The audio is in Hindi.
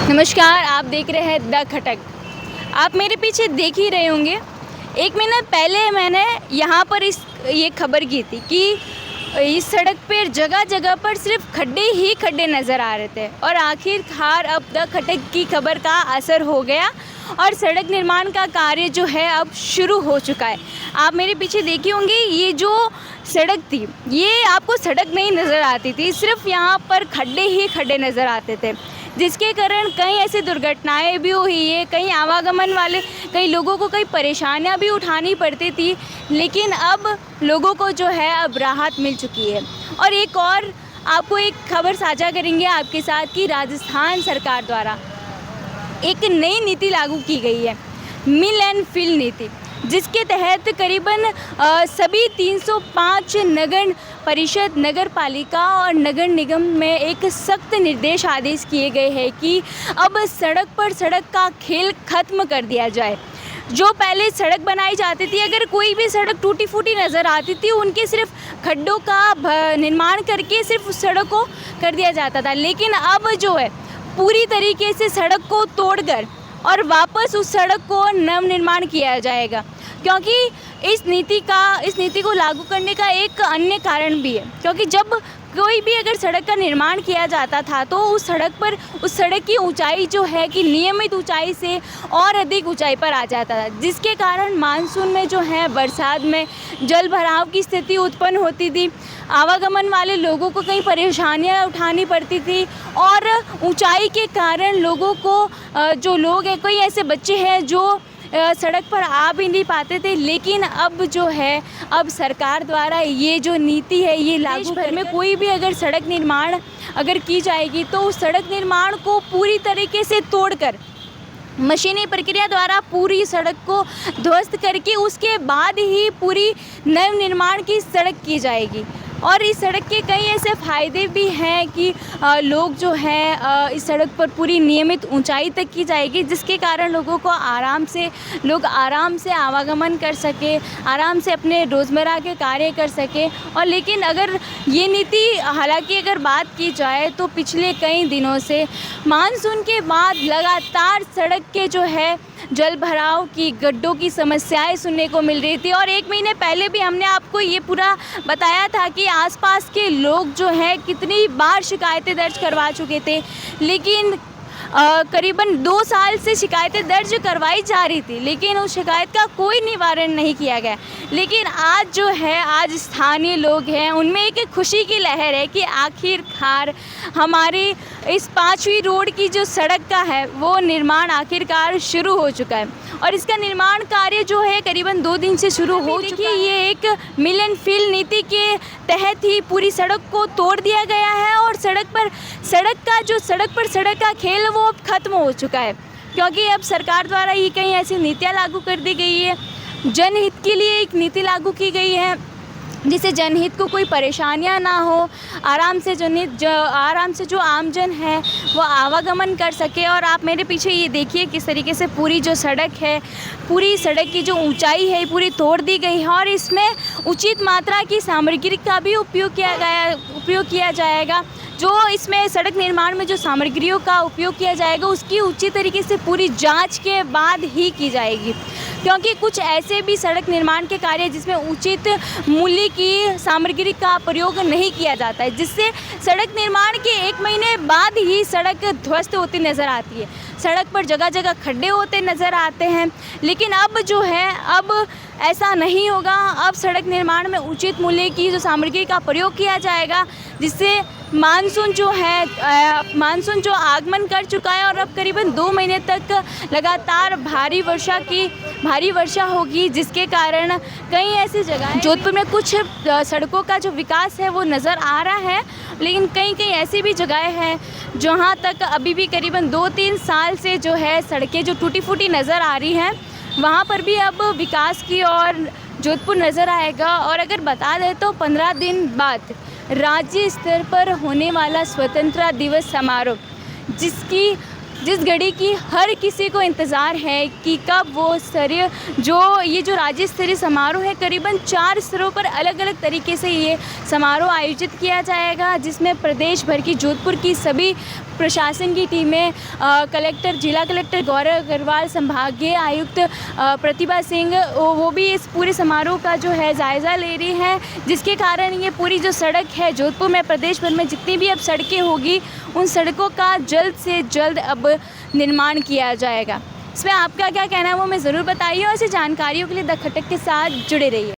नमस्कार, आप देख रहे हैं द खटक। आप मेरे पीछे देख ही रहे होंगे। एक महीना पहले मैंने यहाँ पर ये खबर की थी कि इस सड़क पर जगह जगह पर सिर्फ खड्डे ही खड्डे नज़र आ रहे थे और आखिरकार अब द खटक की खबर का असर हो गया और सड़क निर्माण का कार्य जो है अब शुरू हो चुका है। आप मेरे पीछे देखी होंगी, ये जो सड़क थी ये आपको सड़क नहीं नज़र आती थी, सिर्फ यहाँ पर खड्डे ही खड्डे नज़र आते थे, जिसके कारण कई ऐसी दुर्घटनाएं भी हुई है। कई आवागमन वाले कई लोगों को कई परेशानियां भी उठानी पड़ती थी, लेकिन अब लोगों को जो है अब राहत मिल चुकी है। और एक और आपको एक खबर साझा करेंगे आपके साथ कि राजस्थान सरकार द्वारा एक नई नीति लागू की गई है, मिल एंड फिल नीति, जिसके तहत करीबन सभी 305 नगर परिषद, नगर पालिका और नगर निगम में एक सख्त निर्देश आदेश किए गए हैं कि अब सड़क पर सड़क का खेल ख़त्म कर दिया जाए। जो पहले सड़क बनाई जाती थी, अगर कोई भी सड़क टूटी फूटी नज़र आती थी, उनके सिर्फ खड्डों का निर्माण करके सिर्फ उस सड़क को कर दिया जाता था, लेकिन अब जो है पूरी तरीके से सड़क को तोड़कर और वापस उस सड़क को नवनिर्माण किया जाएगा। क्योंकि इस नीति को लागू करने का एक अन्य कारण भी है, क्योंकि जब कोई भी अगर सड़क का निर्माण किया जाता था तो उस सड़क की ऊंचाई जो है कि नियमित ऊंचाई से और अधिक ऊंचाई पर आ जाता था, जिसके कारण मानसून में जो है बरसात में जल भराव की स्थिति उत्पन्न होती थी। आवागमन वाले लोगों को कई परेशानियां उठानी पड़ती थी और ऊंचाई के कारण लोगों को जो लोग हैं, कई ऐसे बच्चे हैं जो सड़क पर आ भी नहीं पाते थे। लेकिन अब जो है अब सरकार द्वारा ये जो नीति है ये लागू भर में कोई भी अगर सड़क निर्माण अगर की जाएगी तो उस सड़क निर्माण को पूरी तरीके से तोड़कर मशीनी प्रक्रिया द्वारा पूरी सड़क को ध्वस्त करके उसके बाद ही पूरी नव निर्माण की सड़क की जाएगी। और इस सड़क के कई ऐसे फ़ायदे भी हैं कि लोग जो है इस सड़क पर पूरी नियमित ऊंचाई तक की जाएगी, जिसके कारण लोगों को आराम से आवागमन कर सके, आराम से अपने रोज़मर्रा के कार्य कर सके। और लेकिन अगर ये नीति हालांकि अगर बात की जाए तो पिछले कई दिनों से मानसून के बाद लगातार सड़क के जो है जल भराव की, गड्ढों की समस्याएं सुनने को मिल रही थी। और एक महीने पहले भी हमने आपको ये पूरा बताया था कि आसपास के लोग जो हैं कितनी बार शिकायतें दर्ज करवा चुके थे, लेकिन करीबन 2 साल से शिकायतें दर्ज करवाई जा रही थी, लेकिन उस शिकायत का कोई निवारण नहीं किया गया। लेकिन आज जो है आज स्थानीय लोग हैं उनमें एक खुशी की लहर है कि आखिरकार हमारी इस 5वीं रोड की जो सड़क का है वो निर्माण आखिरकार शुरू हो चुका है। और इसका निर्माण कार्य जो है करीबन 2 दिन से शुरू हो चुका है। ये एक मिल एंड फिल नीति के तहत ही पूरी सड़क को तोड़ दिया गया है और सड़क पर सड़क का खेल वो अब ख़त्म हो चुका है, क्योंकि अब सरकार द्वारा ये कई ऐसी नीतियाँ लागू कर दी गई है। जनहित के लिए एक नीति लागू की गई है जिससे जनहित को कोई परेशानियां ना हो, आराम से जो आमजन है वो आवागमन कर सके। और आप मेरे पीछे ये देखिए किस तरीके से पूरी जो सड़क है, पूरी सड़क की जो ऊंचाई है पूरी तोड़ दी गई है और इसमें उचित मात्रा की सामग्री का भी उपयोग किया जाएगा। जो इसमें सड़क निर्माण में जो सामग्रियों का उपयोग किया जाएगा उसकी उचित तरीके से पूरी जांच के बाद ही की जाएगी, क्योंकि कुछ ऐसे भी सड़क निर्माण के कार्य जिसमें उचित मूल्य की सामग्री का प्रयोग नहीं किया जाता है, जिससे सड़क निर्माण के 1 महीने बाद ही सड़क ध्वस्त होती नज़र आती है। सड़क पर जगह जगह खड्डे होते नज़र आते हैं, लेकिन अब जो है अब ऐसा नहीं होगा। अब सड़क निर्माण में उचित मूल्य की जो सामग्री का प्रयोग किया जाएगा, जिससे मानसून जो आगमन कर चुका है और अब करीबन 2 महीने तक लगातार भारी वर्षा होगी, जिसके कारण कई ऐसी जगह जोधपुर में कुछ सड़कों का जो विकास है वो नज़र आ रहा है, लेकिन कई ऐसी भी जगहें हैं जहाँ तक अभी भी करीबन 2-3 साल से जो है सड़कें जो टूटी फूटी नज़र आ रही हैं, वहाँ पर भी अब विकास की ओर जोधपुर नज़र आएगा। और अगर बता दें तो 15 दिन बाद राज्य स्तर पर होने वाला स्वतंत्रता दिवस समारोह, जिस घड़ी की हर किसी को इंतज़ार है कि कब वो स्तरीय ये जो राज्य स्तरीय समारोह है, करीबन 4 स्तरों पर अलग अलग तरीके से ये समारोह आयोजित किया जाएगा, जिसमें प्रदेश भर की जोधपुर की सभी प्रशासन की टीमें, जिला कलेक्टर गौरव अग्रवाल, संभागीय आयुक्त प्रतिभा सिंह, वो भी इस पूरे समारोह का जो है जायज़ा ले रही हैं, जिसके कारण ये पूरी जो सड़क है जोधपुर में, प्रदेश भर में जितनी भी अब सड़कें होगी, उन सड़कों का जल्द से जल्द अब निर्माण किया जाएगा। इसमें आपका क्या कहना है वो हमें ज़रूर बताइए और ऐसी जानकारियों के लिए द खटक के साथ जुड़े रहिए।